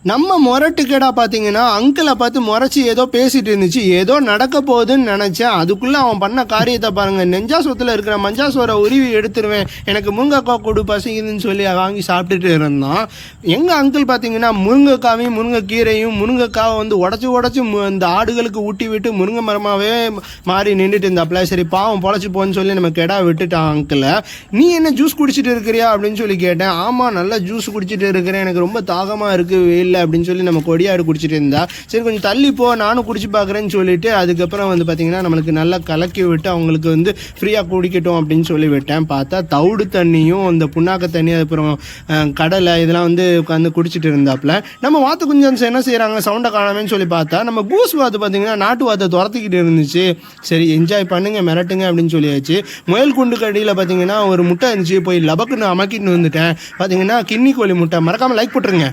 நம்ம முரட்டுக்கேடா பார்த்தீங்கன்னா அங்கிளை பார்த்து முறைச்சி ஏதோ பேசிட்டு இருந்துச்சு. ஏதோ நடக்க போகுதுன்னு நினச்சேன். அதுக்குள்ளே அவன் பண்ண காரியத்தை பாருங்கள். நெஞ்சா சொத்தில் இருக்கிற மஞ்சா சோரை உருவி எடுத்துருவேன், எனக்கு முருங்கைக்காய் கொடு பசிக்குதுன்னு சொல்லி வாங்கி சாப்பிட்டுட்டு இருந்தான். எங்கள் அங்கிள் பார்த்தீங்கன்னா முருங்கைக்காவையும் முருங்கைக்கீரையும் முருங்கைக்காவை வந்து உடச்சி இந்த ஆடுகளுக்கு ஊட்டி விட்டு முருங்கை மரமாகவே மாறி நின்றுட்டு இருந்தாப்புல. சரி பாவம் பொழைச்சி போன்னு சொல்லி நம்ம கெடா விட்டுட்டான் அங்கிளை. நீ என்ன ஜூஸ் குடிச்சிட்டு இருக்கிறியா அப்படின்னு சொல்லி கேட்டேன். ஆமாம், நல்லா ஜூஸ் குடிச்சிட்டு இருக்கிறேன், எனக்கு ரொம்ப தாகமாக இருக்குது இல்லை அப்படின்னு சொல்லி நம்ம கொடியாடு குடிச்சிட்டு இருந்தா. சரி கொஞ்சம் தள்ளி போ, நானும் குடிச்சு பார்க்குறேன்னு சொல்லிட்டு அதுக்கப்புறம் வந்து பார்த்தீங்கன்னா நம்மளுக்கு நல்லா கலக்கி விட்டு அவங்களுக்கு வந்து ஃப்ரீயாக குடிக்கட்டும் அப்படின்னு சொல்லி விட்டேன். பார்த்தா தவிடு தண்ணியும் அந்த புண்ணாக்க தண்ணி அப்புறம் கடலை இதெல்லாம் வந்து உட்காந்து குடிச்சிட்டு இருந்தாப்புல. நம்ம வாத்து குஞ்சன்ஸ் என்ன செய்கிறாங்க, சவுண்டை காணாமேன்னு சொல்லி பார்த்தா நம்ம கூஸ் வாத்து பார்த்தீங்கன்னா நாட்டு வாத்தை துரத்திக்கிட்டு இருந்துச்சு. சரி என்ஜாய் பண்ணுங்க மிரட்டுங்க அப்படின்னு சொல்லியாச்சு. முயல் குண்டு கடியில் பார்த்தீங்கன்னா ஒரு முட்டை இருந்துச்சு, போய் லபக்குன்னு அமக்கின்னு வந்துட்டேன். பார்த்தீங்கன்னா கின்னி கோழி முட்டை. மறக்காமல் லைக் போட்டுருங்க.